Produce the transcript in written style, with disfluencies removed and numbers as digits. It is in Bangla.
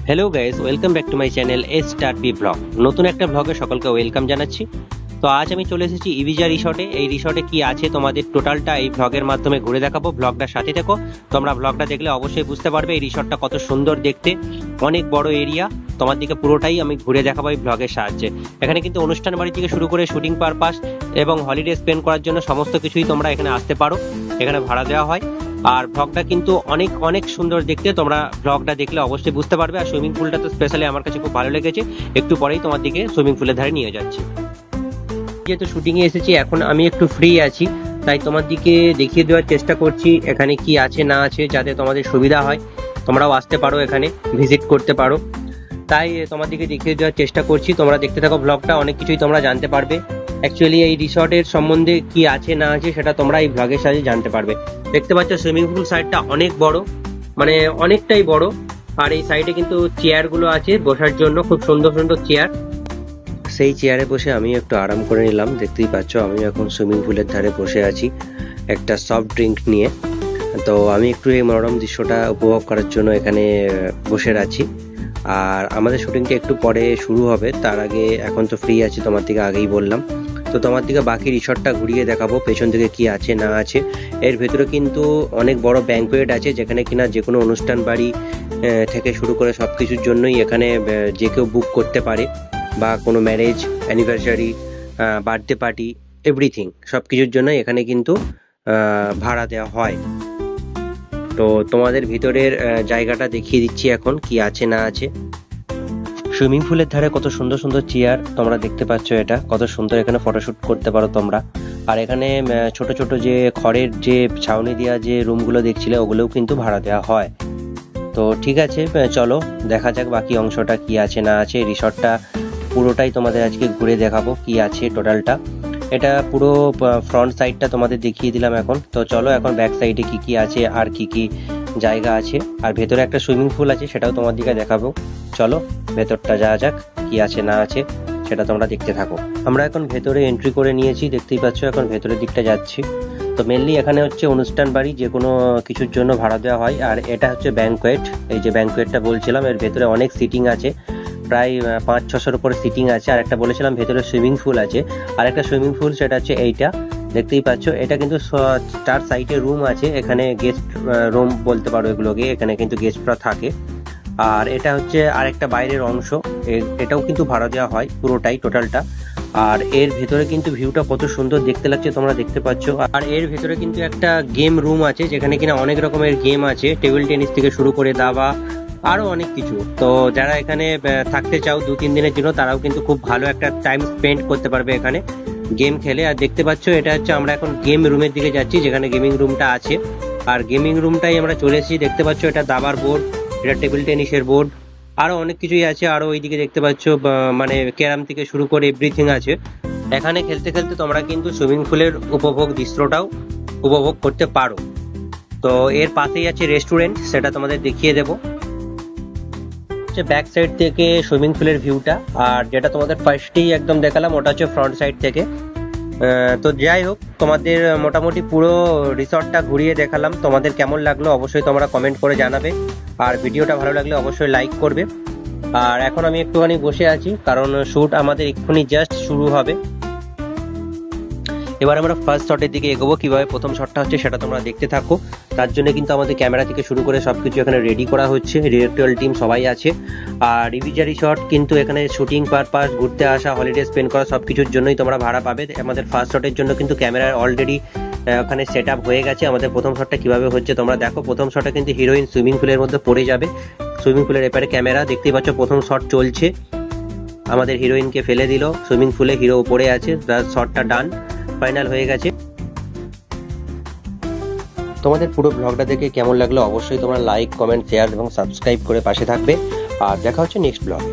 Hello guys, welcome back to my channel SRP blog. নতুন একটা ব্লগে সকলকে ওয়েলকাম জানাচ্ছি। তো আজ আমি চলে এসেছি ইভিজা রিসর্টে। এই রিসর্টে কি আছে তোমাদের টোটালটা এই ব্লগের মাধ্যমে ঘুরে দেখাবো। ব্লগটার সাথে থেকো, তোমরা ব্লগটা দেখলে অবশ্যই বুঝতে পারবে এই রিসর্টটা কত সুন্দর দেখতে, অনেক বড় এরিয়া। তোমার দিকে পুরোটাই আমি ঘুরে দেখাবো এই ব্লগের সাহায্যে। এখানে কিন্তু অনুষ্ঠান বাড়ি থেকে শুরু করে শুটিং পারপাস এবং হলিডে স্পেন্ড করার জন্য সমস্ত কিছুই তোমরা এখানে আসতে পারো। এখানে ভাড়া দেওয়া হয়। আর ব্লগটা কিন্তু অনেক অনেক সুন্দর দেখতে, তোমরা ব্লগটা দেখলে অবশ্যই বুঝতে পারবে। আর সুইমিং পুলটা তো স্পেশালি আমার কাছে খুব ভালো লেগেছে। একটু পরেই তোমার দিকে সুইমিং পুলের ধারে নিয়ে যাচ্ছি। যেহেতু শুটিং এ এসেছি, এখন আমি একটু ফ্রি আছি, তাই তোমার দিকে দেখিয়ে দেওয়ার চেষ্টা করছি এখানে কি আছে না আছে, যাতে তোমাদের সুবিধা হয়, তোমরাও আসতে পারো, এখানে ভিজিট করতে পারো। তাই তোমার দিকে দেখিয়ে দেওয়ার চেষ্টা করছি। তোমরা দেখতে থাকো ব্লগটা, অনেক কিছুই তোমরা জানতে পারবে। অ্যাকচুয়ালি এই রিসর্টের সম্বন্ধে কি আছে না আছে সেটা তোমরা এই ব্লগের সাহায্যে জানতে পারবে। দেখতে পাচ্ছ সুইমিং পুল সাইডটা অনেক বড়, মানে অনেকটাই বড়। আর এই সাইডে কিন্তু চেয়ার গুলো আছে বসার জন্য, খুব সুন্দর সুন্দর চেয়ার। সেই চেয়ারে বসে আমি একটু আরাম করে নিলাম। দেখতেই পাচ্ছ আমি এখন সুইমিং পুলের ধারে বসে আছি একটা সফট ড্রিঙ্ক নিয়ে। তো আমি একটু এই মনোরম দৃশ্যটা উপভোগ করার জন্য এখানে বসে আছি। আর আমাদের শুটিংটা একটু পরে শুরু হবে, তার আগে এখন তো ফ্রি আছি, তোমার দিকে আগেই বললাম। তো তোমার দিকে বাকি রিসর্টটা ঘুরিয়ে দেখাবো, পেছন দিকে কি আছে না আছে। এর ভেতরে কিন্তু অনেক বড় ব্যাংকুয়েট আছে, যেখানে কিনা যে কোনো অনুষ্ঠান বাড়ি থেকে শুরু করে সব কিছুর জন্যই এখানে যে কেউ বুক করতে পারে, বা কোনো marriage, anniversary, birthday party, everything সব কিছুর জন্যই এখানে কিন্তু ভাড়া দেওয়া হয়। তো তোমাদের ভিতরের জায়গাটা দেখিয়ে দিচ্ছি এখন কি আছে না আছে। সুইমিং পুলের ধারে কত সুন্দর সুন্দর চেয়ার তোমরা দেখতে পাচ্ছ, এটা কত সুন্দর, এখানে ফটোশুট করতে পারো তোমরা। আর এখানে ছোট ছোট যে খড়ের যে ছাউনি দেওয়া যে রুমগুলো দেখছিলে, ওগুলোও কিন্তু ভাড়া দেওয়া হয়। তো ঠিক আছে, চলো দেখা যাক বাকি অংশটা কি আছে না আছে। রিসর্টটা পুরোটাই তোমাদের আজকে ঘুরে দেখাবো কি আছে টোটালটা। এটা পুরো ফ্রন্ট সাইডটা তোমাদের দেখিয়ে দিলাম এখন। তো চলো এখন ব্যাক সাইডে কি কি আছে আর কি কি জায়গা আছে, আর ভেতরে একটা সুইমিং পুল আছে, সেটাও তোমার দিকে দেখাবো। চলো ভেতরটা যাওয়া যাক, কি আছে না আছে সেটা তোমরা দেখতে থাকো। আমরা এখন ভেতরে এন্ট্রি করে নিয়েছি, দেখতেই পাচ্ছ এখন ভেতরের দিকটা যাচ্ছি। তো মেনলি এখানে হচ্ছে অনুষ্ঠান বাড়ি, যে কোনো কিছুর জন্য ভাড়া দেওয়া হয়। আর এটা হচ্ছে ব্যাংকুয়েট, এই যে ব্যাংকুয়েটটা বলছিলাম, এর ভেতরে অনেক সিটিং আছে, প্রায় 500-600-র উপরে সিটিং আছে। আর একটা বলেছিলাম ভেতরে সুইমিং পুল আছে, আর একটা সুইমিং পুল সেটা হচ্ছে এইটা, দেখতেই পাচ্ছ। এটা কিন্তু 4 সাইডে রুম আছে, এখানে গেস্ট রুম বলতে পারো এগুলোকে, এখানে কিন্তু গেস্টরা থাকে। আর এটা হচ্ছে আরেকটা বাইরের অংশ, এটাও কিন্তু ভাড়া দেওয়া হয় পুরোটাই টোটালটা। আর এর ভেতরে কিন্তু ভিউটা কত সুন্দর দেখতে লাগছে তোমরা দেখতে পাচ্ছ। আর এর ভেতরে কিন্তু একটা গেম রুম আছে, যেখানে কিনা অনেক রকমের গেম আছে, টেবিল টেনিস থেকে শুরু করে দাবা, আরো অনেক কিছু। তো যারা এখানে থাকতে চাও 2-3 দিনের জন্য, তারাও কিন্তু খুব ভালো একটা টাইম স্পেন্ড করতে পারবে এখানে গেম খেলে। আর দেখতে পাচ্ছ এটা হচ্ছে, আমরা এখন গেম রুমের দিকে যাচ্ছি, যেখানে গেমিং রুমটা আছে। আর গেমিং রুমটাই আমরা চলে এসেছি। দেখতে পাচ্ছ এটা দাবার বোর্ড, এটা টেবিল টেনিসের বোর্ড, আরো অনেক কিছুই আছে। আরো ওইদিকে দেখতে পাচ্ছ মানে ক্যারাম থেকে শুরু করে এভরিথিং আছে। এখানে খেলতে খেলতে তোমরা কিন্তু সুইমিং পুলের উপভোগ দৃশ্যটাও উপভোগ করতে পারো। তো এর পাশেই আছে রেস্টুরেন্ট, সেটা তোমাদের দেখিয়ে দেবো। ব্যাক সাইড থেকে সুইমিং পুলের ভিউটা, আর যেটা তোমাদের ফার্স্টেই একদম দেখালাম ওটা হচ্ছে ফ্রন্ট সাইড থেকে। তো যাই হোক, তোমাদের মোটামুটি পুরো রিসর্টটা ঘুরিয়ে দেখালাম। তোমাদের কেমন লাগলো অবশ্যই তোমরা কমেন্ট করে জানাবে, আর ভিডিওটা ভালো লাগলে অবশ্যই লাইক করবে। আর এখন আমি একটুখানি বসে আছি, কারণ শুট আমাদের এক্ষুনি জাস্ট শুরু হবে। এবার আমরা ফার্স্ট শটের দিকে এগোবো। কিভাবে প্রথম শটটা হচ্ছে সেটা তোমরা দেখতে থাকো। তার জন্য কিন্তু আমাদের ক্যামেরা থেকে শুরু করে সবকিছু এখানে রেডি করা হচ্ছে, ডিরেক্টরিয়াল টিম সবাই আছে। আর ইভিজা রিসর্ট কিন্তু এখানে শুটিং পারপাস, ঘুরতে আসা, হলিডে স্পেন্ড করা সবকিছুর জন্যই তোমরা ভাড়া পাবে। আমাদের ফার্স্ট শটের জন্য কিন্তু ক্যামেরা অলরেডি ওখানে সেট আপ হয়ে গেছে। আমাদের প্রথম শটটা কিভাবে হচ্ছে তোমরা দেখো। প্রথম শটে কিন্তু হিরোইন সুইমিং পুলের মধ্যে পড়ে যাবে, সুইমিং পুলের এপারে ক্যামেরা দেখতেই পাচ্ছ। প্রথম শট চলছে, আমাদের হিরোইনকে ফেলে দিল সুইমিং পুলে, হিরো পড়ে আছে, শটটা ডান, ফাইনাল হয়ে গেছে। তোমাদের পুরো ব্লগটা দেখে কেমন লাগলো অবশ্যই তোমরা লাইক, কমেন্ট, শেয়ার এবং সাবস্ক্রাইব করে পাশে থাকবে। আর দেখা হচ্ছে নেক্সট ব্লগে।